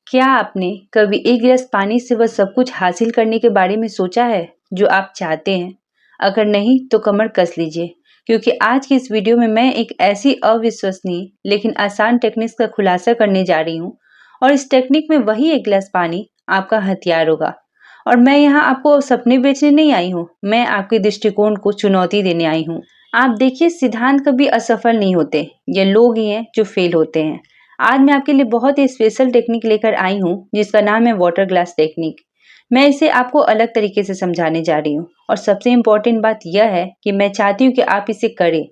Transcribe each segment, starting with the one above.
क्या आपने कभी एक गिलास पानी से वह सब कुछ हासिल करने के बारे में सोचा है जो आप चाहते हैं? अगर नहीं तो कमर कस लीजिए, क्योंकि आज की इस वीडियो में मैं एक ऐसी अविश्वसनीय लेकिन आसान टेक्निक का खुलासा करने जा रही हूँ और इस टेक्निक में वही एक गिलास पानी आपका हथियार होगा। और मैं यहाँ आपको सपने बेचने नहीं आई हूँ, मैं आपके दृष्टिकोण को चुनौती देने आई हूँ। आप देखिए, सिद्धांत कभी असफल नहीं होते, ये लोग ही हैं जो फेल होते हैं। आज मैं आपके लिए बहुत ही स्पेशल टेक्निक लेकर आई हूँ जिसका नाम है वाटर ग्लास टेक्निक। मैं इसे आपको अलग तरीके से समझाने जा रही हूँ और सबसे इम्पोर्टेंट बात यह है कि मैं चाहती हूँ कि आप इसे करें।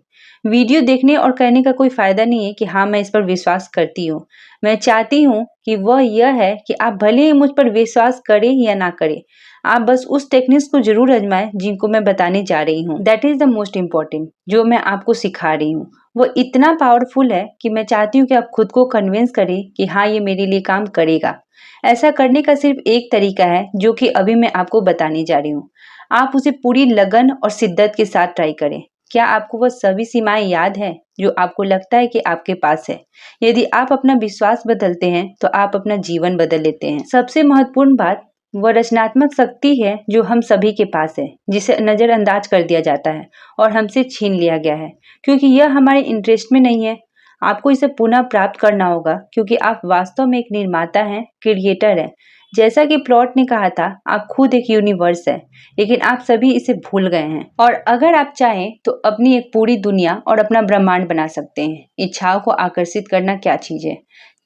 वीडियो देखने और करने का कोई फायदा नहीं है कि हाँ मैं इस पर विश्वास करती हूँ। मैं चाहती हूँ कि वह यह है कि आप भले ही मुझ पर विश्वास करें या ना करें, आप बस उस टेक्निक्स को जरूर आजमाएं जिनको मैं बताने जा रही हूँ। That is the most important. जो मैं आपको सिखा रही हूँ वो इतना पावरफुल है कि मैं चाहती हूँ कि आप खुद को कन्विंस करें कि हाँ ये मेरे लिए काम करेगा। ऐसा करने का सिर्फ एक तरीका है जो कि अभी मैं आपको बताने जा रही हूँ। आप उसे पूरी लगन और शिद्दत के साथ ट्राई करें। क्या आपको वह सभी सीमाएं याद है जो आपको लगता है कि आपके पास है? यदि आप अपना विश्वास बदलते हैं तो आप अपना जीवन बदल लेते हैं। सबसे महत्वपूर्ण बात, वह रचनात्मक शक्ति है जो हम सभी के पास है, जिसे नजरअंदाज कर दिया जाता है और हमसे छीन लिया गया है क्योंकि यह हमारे इंटरेस्ट में नहीं है। आपको इसे पुनः प्राप्त करना होगा क्योंकि आप वास्तव में एक निर्माता हैं, क्रिएटर हैं। जैसा कि प्लॉट ने कहा था, आप खुद एक यूनिवर्स है, लेकिन आप सभी इसे भूल गए हैं। और अगर आप चाहें तो अपनी एक पूरी दुनिया और अपना ब्रह्मांड बना सकते हैं। इच्छाओं को आकर्षित करना क्या चीज है?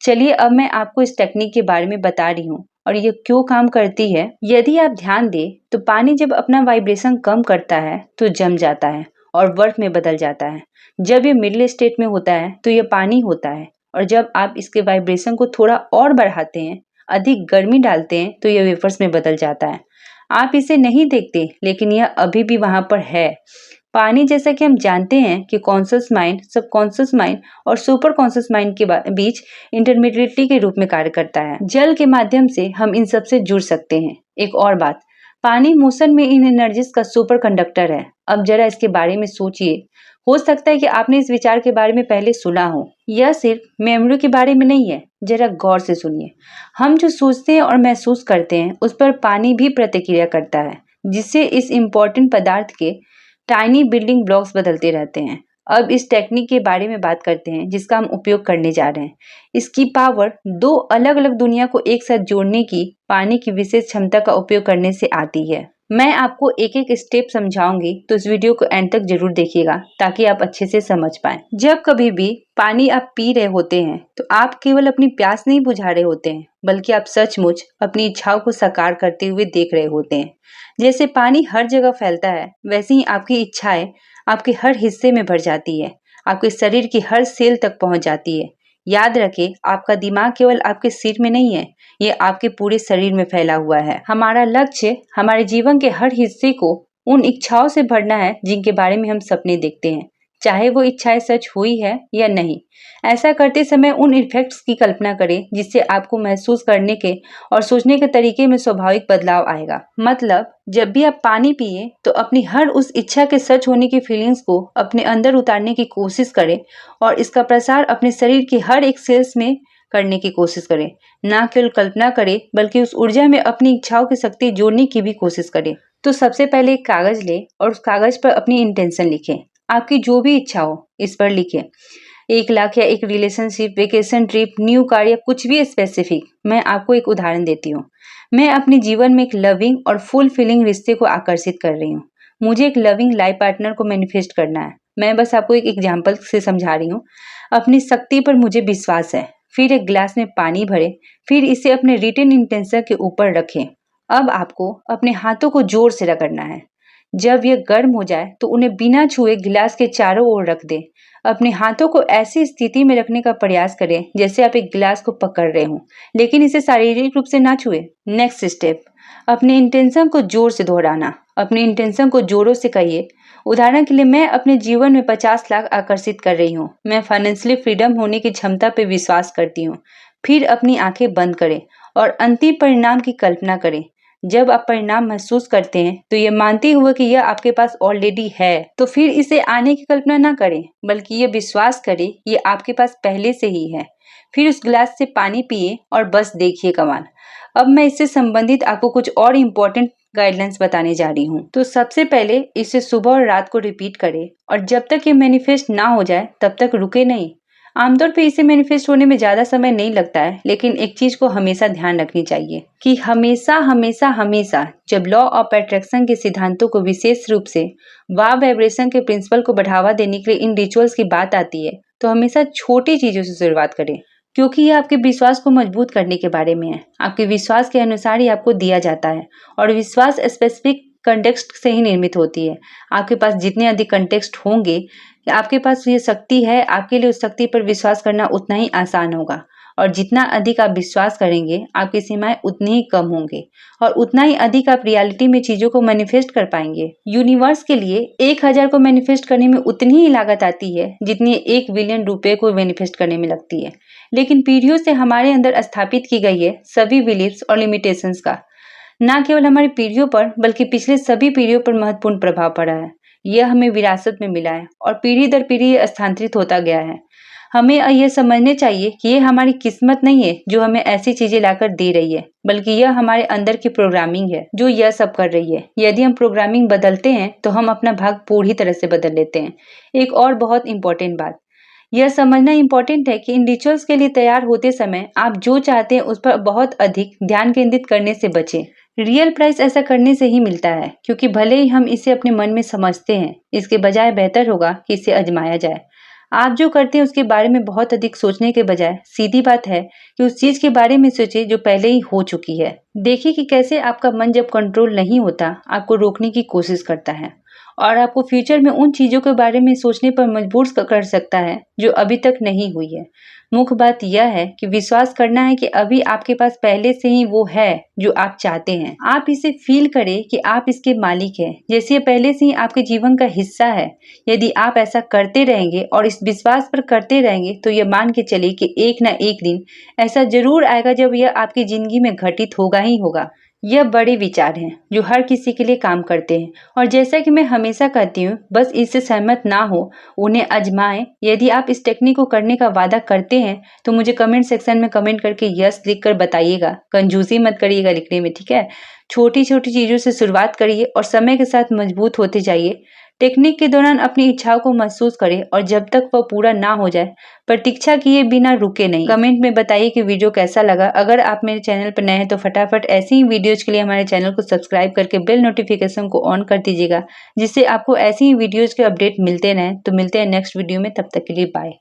चलिए अब मैं आपको इस टेक्निक के बारे में बता रही हूँ और ये क्यों काम करती है। यदि आप ध्यान दें तो पानी जब अपना वाइब्रेशन कम करता है तो जम जाता है और बर्फ में बदल जाता है। जब ये मिडिल स्टेट में होता है तो ये पानी होता है, और जब आप इसके वाइब्रेशन को थोड़ा और बढ़ाते हैं, अधिक गर्मी डालते हैं, तो ये वेपर्स में बदल जाता है। आप इसे नहीं देखते लेकिन यह अभी भी वहां पर है। पानी, जैसा कि हम जानते हैं कि कॉन्शियस माइंड, सबकॉन्शियस माइंड और सुपर कॉन्शियस माइंड के बीच इंटरमीडिएटरी के रूप में कार्य करता है। जल के माध्यम से हम इन सब से जुड़ सकते हैं। एक और बात, पानी मोशन में इन एनर्जीज का सुपर कंडक्टर है। अब जरा इसके बारे में सोचिए। हो सकता है कि आपने इस विचार के बारे में पहले सुना हो। यह सिर्फ मेमोरी के बारे में नहीं है। जरा गौर से सुनिए। हम जो सोचते हैं और महसूस करते हैं उस पर पानी भी प्रतिक्रिया करता है, जिससे इस इम्पोर्टेंट पदार्थ के टाइनी बिल्डिंग ब्लॉक्स बदलते रहते हैं। अब इस टेक्निक के बारे में बात करते हैं जिसका हम उपयोग करने जा रहे हैं। इसकी पावर दो अलग अलग दुनिया को एक साथ जोड़ने की पानी की विशेष क्षमता का उपयोग करने से आती है। मैं आपको एक एक स्टेप समझाऊंगी, तो इस वीडियो को एंड तक जरूर देखिएगा ताकि आप अच्छे से समझ पाएं। जब कभी भी पानी आप पी रहे होते हैं तो आप केवल अपनी प्यास नहीं बुझा रहे होते हैं, बल्कि आप सचमुच अपनी इच्छाओं को साकार करते हुए देख रहे होते हैं। जैसे पानी हर जगह फैलता है, वैसे ही आपकी इच्छाएं आपके हर हिस्से में भर जाती है, आपके शरीर की हर सेल तक पहुंच जाती है। याद रखें, आपका दिमाग केवल आपके सिर में नहीं है, ये आपके पूरे शरीर में फैला हुआ है। हमारा लक्ष्य हमारे जीवन के हर हिस्से को उन इच्छाओं से भरना है जिनके बारे में हम सपने देखते हैं, चाहे वो इच्छाएं सच हुई है या नहीं। ऐसा करते समय उन इफेक्ट्स की कल्पना करें जिससे आपको महसूस करने के और सोचने के तरीके में स्वाभाविक बदलाव आएगा। मतलब, जब भी आप पानी पिए तो अपनी हर उस इच्छा के सच होने की फीलिंग्स को अपने अंदर उतारने की कोशिश करें और इसका प्रसार अपने शरीर के हर एक सेल्स में करने की कोशिश करें। ना केवल कल्पना करें बल्कि उस ऊर्जा में अपनी इच्छाओं की शक्ति जोड़ने की भी कोशिश करें। तो सबसे पहले एक कागज लें और उस कागज पर अपनी इंटेंशन लिखें। आपकी जो भी इच्छा हो इस पर लिखें। 1 लाख या एक relationship, vacation trip, new car या कुछ भी स्पेसिफिक। मैं आपको एक उदाहरण देती हूँ। मैं अपने जीवन में एक लविंग और फुल फीलिंग रिश्ते को आकर्षित कर रही हूँ। मुझे एक लविंग लाइफ पार्टनर को मैनिफेस्ट करना है। मैं बस आपको एक एग्जाम्पल से समझा रही हूँ। अपनी शक्ति पर मुझे विश्वास है। फिर एक गिलास में पानी भरें, फिर इसे अपने रिटन इंटेंशन के ऊपर रखें। अब आपको अपने हाथों को जोर से रगड़ना है। जब यह गर्म हो जाए तो उन्हें बिना छुए गिलास के चारों ओर रख दें। अपने हाथों को ऐसी स्थिति में रखने का प्रयास करें जैसे आप एक गिलास को पकड़ रहे हों, लेकिन इसे शारीरिक रूप से ना छुए। नेक्स्ट स्टेप, अपने इंटेंशन को जोर से दोहराना। अपने इंटेंशन को जोरों से कहिए। उदाहरण के लिए, मैं अपने जीवन में 50 लाख आकर्षित कर रही हूँ। मैं फाइनेंशियली फ्रीडम होने की क्षमता पर विश्वास करती हूँ। फिर अपनी आंखें बंद करें और अंतिम परिणाम की कल्पना करें। जब आप परिणाम महसूस करते हैं तो ये मानते हुए कि यह आपके पास ऑलरेडी है, तो फिर इसे आने की कल्पना ना करें, बल्कि ये विश्वास करें ये आपके पास पहले से ही है। फिर उस गिलास से पानी पिए और बस देखिए कमाल। अब मैं इससे संबंधित आपको कुछ और इम्पोर्टेंट गाइडलाइंस बताने जा रही हूँ। तो सबसे पहले इसे सुबह और रात को रिपीट करें और जब तक ये मैनिफेस्ट ना हो जाए तब तक रुके नहीं। आमतौर पे इसे मैनिफेस्ट होने में ज्यादा समय नहीं लगता है, लेकिन एक चीज को हमेशा ध्यान रखनी चाहिए कि हमेशा हमेशा हमेशा जब लॉ ऑफ अट्रैक्शन के सिद्धांतों को विशेष रूप से वाव वाइब्रेशन के प्रिंसिपल को बढ़ावा देने के लिए इन रिचुअल्स की बात आती है, तो हमेशा छोटी चीजों से शुरुआत करें, क्योंकि यह आपके विश्वास को मजबूत करने के बारे में है। आपके विश्वास के अनुसार ही आपको दिया जाता है और विश्वास स्पेसिफिक कंटेक्स्ट से ही निर्मित होती है। आपके पास जितने अधिक कंटेक्स्ट होंगे, आपके पास ये शक्ति है, आपके लिए उस शक्ति पर विश्वास करना उतना ही आसान होगा और जितना अधिक आप विश्वास करेंगे आपकी सीमाएं उतनी ही कम होंगे और उतना ही अधिक आप रियलिटी में चीजों को मैनिफेस्ट कर पाएंगे। यूनिवर्स के लिए 1000 को मैनिफेस्ट करने में उतनी ही लागत आती है जितनी 1 बिलियन रुपए को मैनिफेस्ट करने में लगती है, लेकिन पीढ़ियों से हमारे अंदर स्थापित की गई है सभी बिलीफ्स और लिमिटेशंस का न केवल हमारी पीढ़ियों पर बल्कि पिछले सभी पीढ़ियों पर महत्वपूर्ण प्रभाव पड़ा है। यह हमें विरासत में मिला है और पीढ़ी दर पीढ़ी स्थानांतरित होता गया है। हमें यह समझने चाहिए कि यह हमारी किस्मत नहीं है जो हमें ऐसी चीजें लाकर दे रही है, बल्कि यह हमारे अंदर की प्रोग्रामिंग है जो यह सब कर रही है। यदि हम प्रोग्रामिंग बदलते हैं तो हम अपना भाग पूरी तरह से बदल लेते हैं। एक और बहुत इंपॉर्टेंट बात यह समझना इम्पोर्टेंट है कि इन रिचुअल्स के लिए तैयार होते समय आप जो चाहते हैं उस पर बहुत अधिक ध्यान केंद्रित करने से बचें। रियल प्राइस ऐसा करने से ही मिलता है, क्योंकि भले ही हम इसे अपने मन में समझते हैं, इसके बजाय बेहतर होगा कि इसे आजमाया जाए। आप जो करते हैं उसके बारे में बहुत अधिक सोचने के बजाय सीधी बात है कि उस चीज के बारे में सोचिए जो पहले ही हो चुकी है। देखिए कि कैसे आपका मन जब कंट्रोल नहीं होता आपको रोकने की कोशिश करता है और आपको फ्यूचर में उन चीजों के बारे में सोचने पर मजबूर कर सकता है जो अभी तक नहीं हुई है। मुख्य बात यह है कि विश्वास करना है कि अभी आपके पास पहले से ही वो है जो आप चाहते हैं। आप इसे फील करें कि आप इसके मालिक हैं, जैसे ये पहले से ही आपके जीवन का हिस्सा है। यदि आप ऐसा करते रहेंगे और इस विश्वास पर करते रहेंगे तो ये मान के चलिए कि एक ना एक दिन ऐसा जरूर आएगा जब यह आपकी जिंदगी में घटित होगा ही होगा। यह बड़े विचार हैं जो हर किसी के लिए काम करते हैं और जैसा कि मैं हमेशा कहती हूँ, बस इससे सहमत ना हो, उन्हें आजमाएं। यदि आप इस टेक्निक को करने का वादा करते हैं तो मुझे कमेंट सेक्शन में कमेंट करके यस लिखकर बताइएगा। कंजूसी मत करिएगा लिखने में, ठीक है। छोटी छोटी चीजों से शुरुआत करिए और समय के साथ मजबूत होते जाइए। टेक्निक के दौरान अपनी इच्छाओं को महसूस करें और जब तक वह पूरा ना हो जाए प्रतीक्षा किए बिना रुके नहीं। कमेंट में बताइए कि वीडियो कैसा लगा। अगर आप मेरे चैनल पर नए हैं तो फटाफट ऐसी ही वीडियोज के लिए हमारे चैनल को सब्सक्राइब करके बेल नोटिफिकेशन को ऑन कर दीजिएगा, जिससे आपको ऐसी ही वीडियोज के अपडेट मिलते रहें। तो मिलते हैं नेक्स्ट वीडियो में, तब तक के लिए बाय।